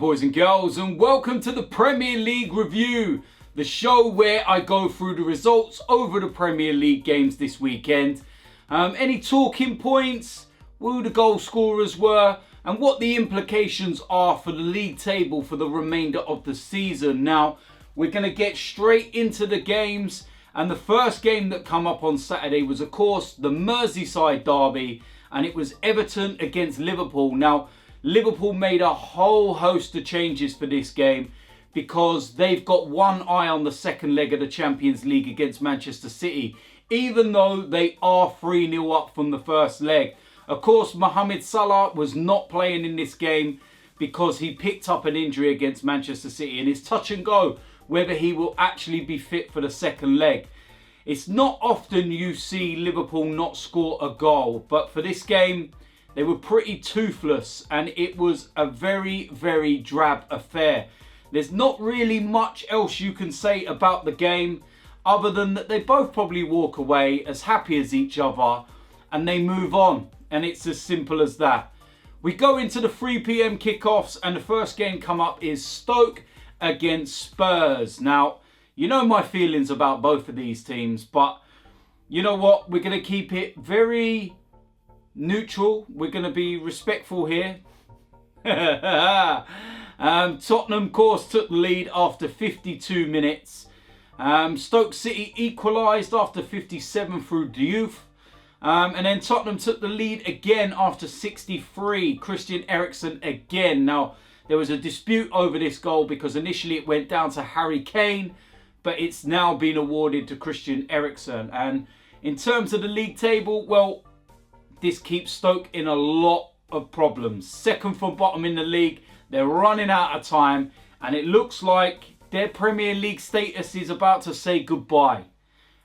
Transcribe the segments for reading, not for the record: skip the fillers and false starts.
boys and girls, and welcome to the Premier League Review, the show where I go through the results over the Premier League games this weekend. Any talking points, who the goal scorers were, and what the implications are for the league table for the remainder of the season. Now, we're going to get straight into the games, and the first game that come up on Saturday was, of course, the Merseyside derby, and it was Everton against Liverpool. Now, Liverpool made a whole host of changes for this game because they've got one eye on the second leg of the Champions League against Manchester City, even though they are 3-0 up from the first leg. Of course, Mohamed Salah was not playing in this game because he picked up an injury against Manchester City, and it's touch and go whether he will actually be fit for the second leg. It's not often you see Liverpool not score a goal, but for this game, they were pretty toothless, and it was a very, very drab affair. There's not really much else you can say about the game other than that they both probably walk away as happy as each other and they move on, and it's as simple as that. We go into the 3 p.m. kickoffs, and the first game come up is Stoke against Spurs. Now, you know my feelings about both of these teams, but you know what? We're going to keep it very neutral. We're going to be respectful here. Tottenham, of course, took the lead after 52 minutes. Stoke City equalised after 57 through Diouf. And then Tottenham took the lead again after 63. Christian Eriksen again. Now, there was a dispute over this goal because initially it went down to Harry Kane, but it's now been awarded to Christian Eriksen. And in terms of the league table, well, this keeps Stoke in a lot of problems. Second from bottom in the league. They're running out of time, and it looks like their Premier League status is about to say goodbye.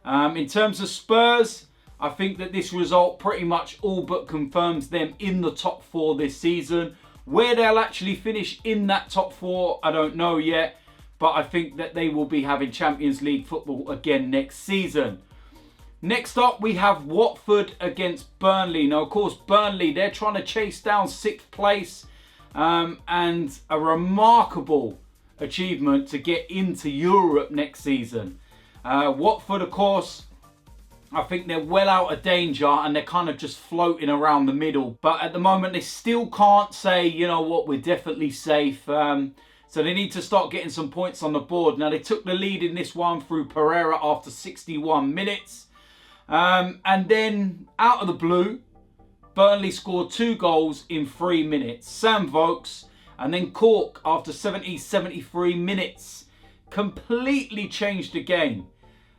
In terms of Spurs, I think that this result pretty much all but confirms them in the top 4 this season. Where they'll actually finish in that top 4, I don't know yet, but I think that they will be having Champions League football again next season. Next up, we have Watford against Burnley. Now, of course, Burnley, they're trying to chase down 6th place, and a remarkable achievement to get into Europe next season. Watford, of course, I think they're well out of danger, and they're kind of just floating around the middle. But at the moment, they still can't say, you know what, we're definitely safe. So they need to start getting some points on the board. Now, they took the lead in this one through Pereira after 61 minutes. And then, out of the blue, Burnley scored 2 goals in 3 minutes. Sam Vokes and then Cork after 73 minutes completely changed the game.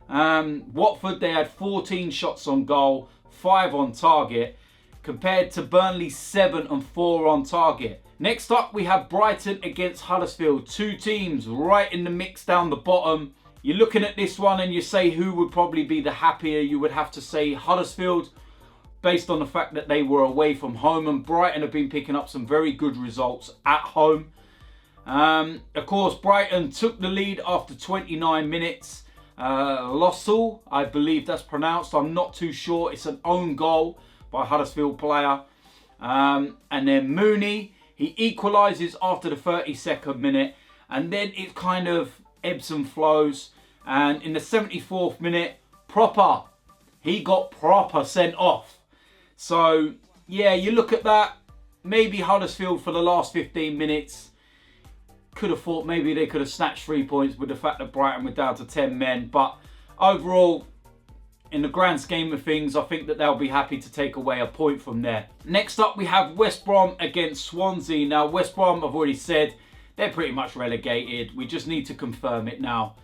Watford, they had 14 shots on goal, 5 on target, compared to Burnley's 7 and 4 on target. Next up, we have Brighton against Huddersfield. 2 teams right in the mix down the bottom. You're looking at this one and you say who would probably be the happier. You would have to say Huddersfield, based on the fact that they were away from home, and Brighton have been picking up some very good results at home. Of course, Brighton took the lead after 29 minutes. Lossell, I believe that's pronounced. I'm not too sure. It's an own goal by a Huddersfield player. And then Mooney, he equalises after the 32nd minute. And then it kind of ebbs and flows. And in the 74th minute, he got proper sent off. So, yeah, you look at that. Maybe Huddersfield for the last 15 minutes could have thought maybe they could have snatched 3 points with the fact that Brighton were down to 10 men. But overall, in the grand scheme of things, I think that they'll be happy to take away a point from there. Next up, we have West Brom against Swansea. Now, West Brom, I've already said, they're pretty much relegated. We just need to confirm it now.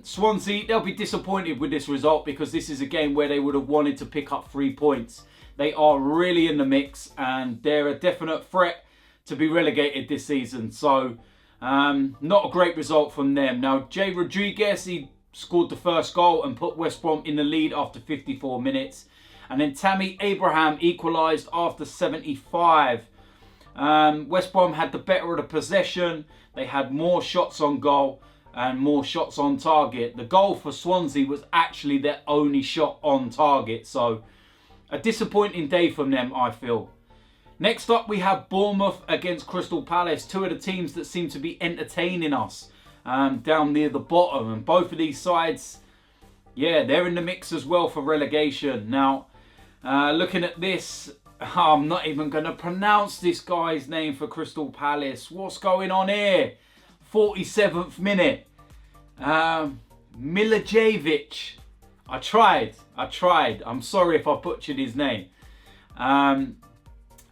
Swansea, they'll be disappointed with this result because this is a game where they would have wanted to pick up 3 points. They are really in the mix, and they're a definite threat to be relegated this season. So, not a great result from them. Now, Jay Rodriguez, he scored the first goal and put West Brom in the lead after 54 minutes. And then Tammy Abraham equalised after 75. West Brom had the better of the possession. They had more shots on goal and more shots on target. The goal for Swansea was actually their only shot on target. So, a disappointing day from them, I feel. Next up, we have Bournemouth against Crystal Palace. Two of the teams that seem to be entertaining us down near the bottom. And both of these sides, yeah, they're in the mix as well for relegation. Now, looking at this, I'm not even going to pronounce this guy's name for Crystal Palace. What's going on here? 47th minute. Milijevic. I tried. I'm sorry if I butchered his name.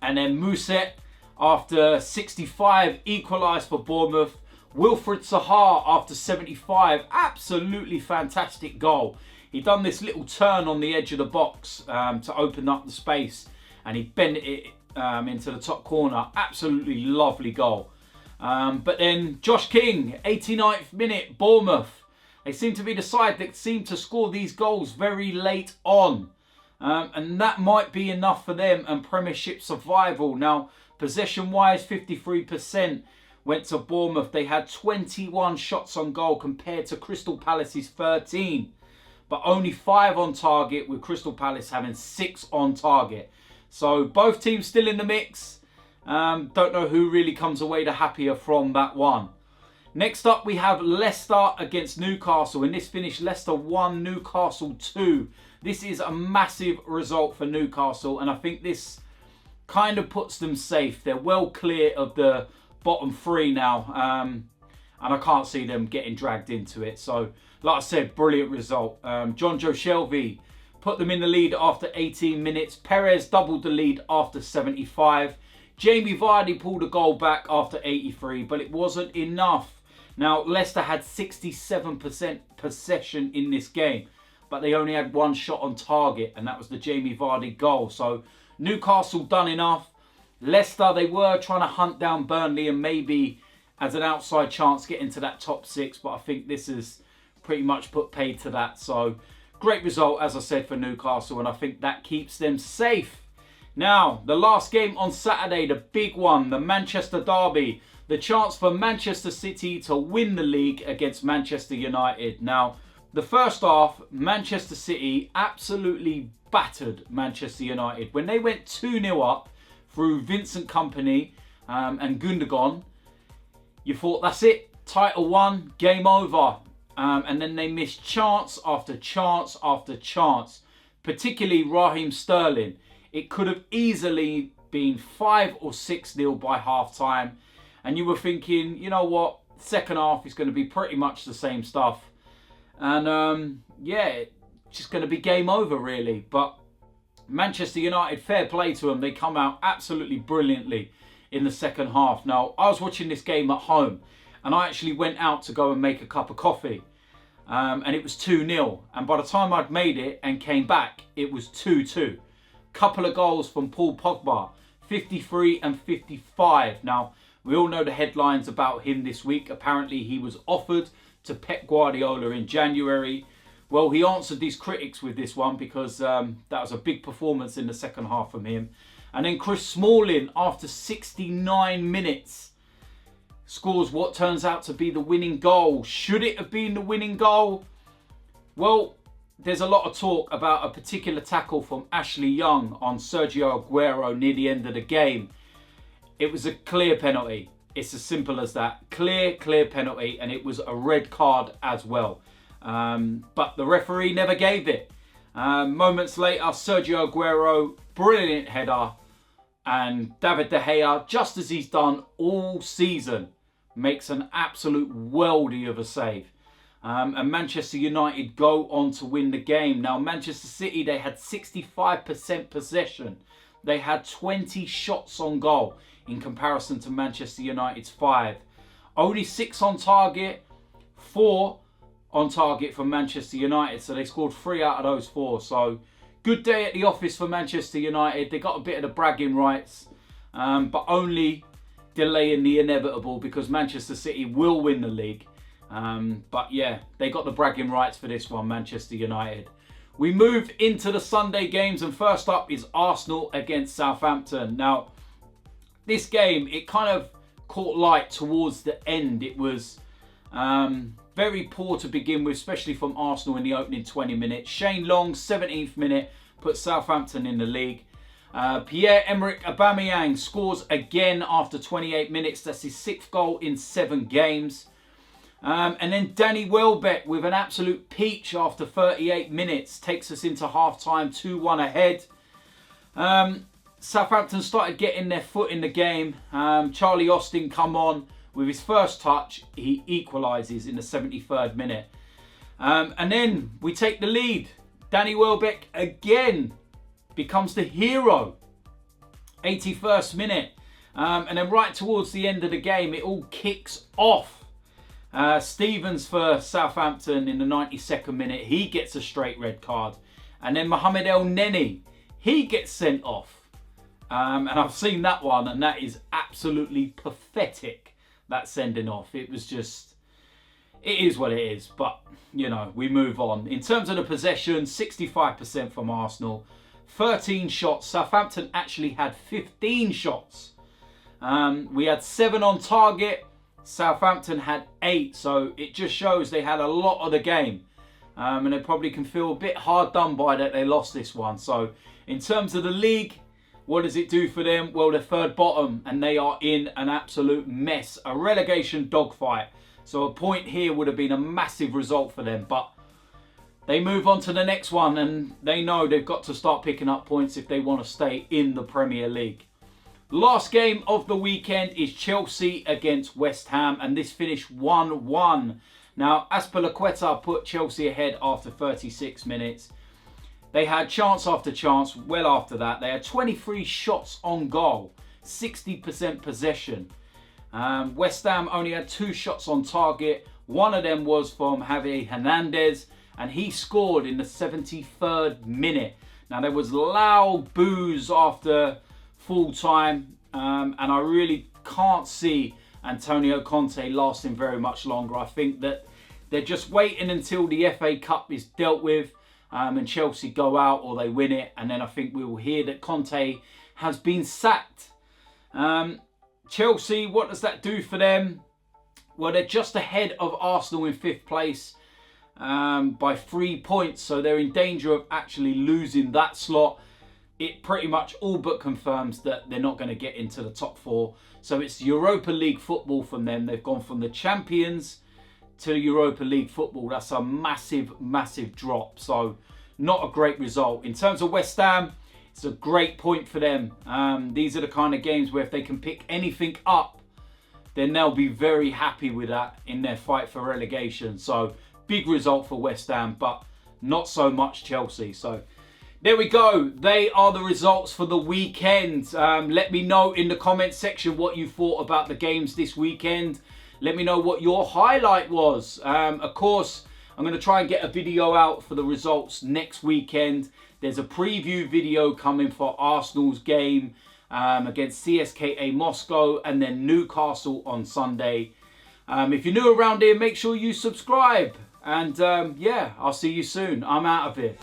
And then Mustafi, after 65, equalised for Bournemouth. Wilfried Zaha, after 75, absolutely fantastic goal. He done this little turn on the edge of the box to open up the space, and he bent it into the top corner. Absolutely lovely goal. But then Josh King, 89th minute, Bournemouth. They seem to be the side that seem to score these goals very late on. And that might be enough for them and Premiership survival. Now, possession-wise, 53% went to Bournemouth. They had 21 shots on goal compared to Crystal Palace's 13. But only 5 on target, with Crystal Palace having 6 on target. So both teams still in the mix. Don't know who really comes away the happier from that one. Next up, we have Leicester against Newcastle. In this finish, Leicester 1, Newcastle 2. This is a massive result for Newcastle, and I think this kind of puts them safe. They're well clear of the bottom 3 now, and I can't see them getting dragged into it. So, like I said, brilliant result. John Joe Shelby put them in the lead after 18 minutes. Perez doubled the lead after 75. Jamie Vardy pulled a goal back after 83, but it wasn't enough. Now, Leicester had 67% possession in this game, but they only had 1 shot on target, and that was the Jamie Vardy goal. So, Newcastle done enough. Leicester, they were trying to hunt down Burnley and maybe as an outside chance get into that top 6, but I think this has pretty much put paid to that. So, great result, as I said, for Newcastle, and I think that keeps them safe. Now, the last game on Saturday, the big one, the Manchester derby. The chance for Manchester City to win the league against Manchester United. Now, the first half, Manchester City absolutely battered Manchester United. When they went 2-0 up through Vincent Kompany and Gundogan, you thought, that's it, title won, game over. And then they missed chance after chance after chance, particularly Raheem Sterling. It could have easily been 5 or 6-0 by half time. And you were thinking, you know what, second half is going to be pretty much the same stuff. And yeah, it's just going to be game over really. But Manchester United, fair play to them. They come out absolutely brilliantly in the second half. Now, I was watching this game at home, and I actually went out to go and make a cup of coffee. And it was 2-0. And by the time I'd made it and came back, it was 2-2. Couple of goals from Paul Pogba, 53 and 55. Now, we all know the headlines about him this week. Apparently, he was offered to Pep Guardiola in January. Well, he answered these critics with this one because that was a big performance in the second half from him. And then Chris Smalling, after 69 minutes, scores what turns out to be the winning goal. Should it have been the winning goal? Well, there's a lot of talk about a particular tackle from Ashley Young on Sergio Aguero near the end of the game. It was a clear penalty. It's as simple as that. Clear penalty, and it was a red card as well. But the referee never gave it. Moments later, Sergio Aguero, brilliant header. And David De Gea, just as he's done all season, makes an absolute worldie of a save. And Manchester United go on to win the game. Now, Manchester City, they had 65% possession. They had 20 shots on goal in comparison to Manchester United's 5. Only 6 on target, 4 on target for Manchester United. So they scored 3 out of those 4. So good day at the office for Manchester United. They got a bit of the bragging rights, but only delaying the inevitable because Manchester City will win the league. But yeah, they got the bragging rights for this one, Manchester United. We move into the Sunday games, and first up is Arsenal against Southampton. Now, this game, it kind of caught light towards the end. It was very poor to begin with, especially from Arsenal in the opening 20 minutes. Shane Long, 17th minute, put Southampton in the league. Pierre-Emerick Aubameyang scores again after 28 minutes. That's his 6th goal in 7 games. And then Danny Welbeck with an absolute peach after 38 minutes takes us into half-time, 2-1 ahead. Southampton started getting their foot in the game. Charlie Austin come on with his first touch. He equalises in the 73rd minute. And then we take the lead. Danny Welbeck again becomes the hero. 81st minute. And then right towards the end of the game, it all kicks off. Stevens for Southampton in the 92nd minute. He gets a straight red card. And then Mohamed El Neni, he gets sent off. And I've seen that one, and that is absolutely pathetic, that sending off. It was just, it is what it is. But, you know, we move on. In terms of the possession, 65% from Arsenal. 13 shots. Southampton actually had 15 shots. We had 7 on target. Southampton had 8. So it just shows they had a lot of the game. And they probably can feel a bit hard done by that they lost this one. So in terms of the league, what does it do for them? Well, they're 3rd bottom and they are in an absolute mess. A relegation dogfight. So a point here would have been a massive result for them. But they move on to the next one and they know they've got to start picking up points if they want to stay in the Premier League. Last game of the weekend is Chelsea against West Ham, and this finished 1-1. Now, Azpilicueta put Chelsea ahead after 36 minutes. They had chance after chance well after that. They had 23 shots on goal, 60% possession. West Ham only had 2 shots on target. One of them was from Javi Hernandez, and he scored in the 73rd minute. Now, there was loud boos after full time, and I really can't see Antonio Conte lasting very much longer. I think that they're just waiting until the FA Cup is dealt with and Chelsea go out or they win it, and then I think we will hear that Conte has been sacked. Chelsea, what does that do for them? Well, they're just ahead of Arsenal in 5th place by 3 points, so they're in danger of actually losing that slot. It pretty much all but confirms that they're not going to get into the top 4. So it's Europa League football from them. They've gone from the champions to Europa League football. That's a massive, massive drop. So not a great result. In terms of West Ham, it's a great point for them. These are the kind of games where if they can pick anything up, then they'll be very happy with that in their fight for relegation. So big result for West Ham, but not so much Chelsea. So there we go. They are the results for the weekend. Let me know in the comments section what you thought about the games this weekend. Let me know what your highlight was. Of course, I'm going to try and get a video out for the results next weekend. There's a preview video coming for Arsenal's game against CSKA Moscow and then Newcastle on Sunday. If you're new around here, make sure you subscribe. And yeah, I'll see you soon. I'm out of here.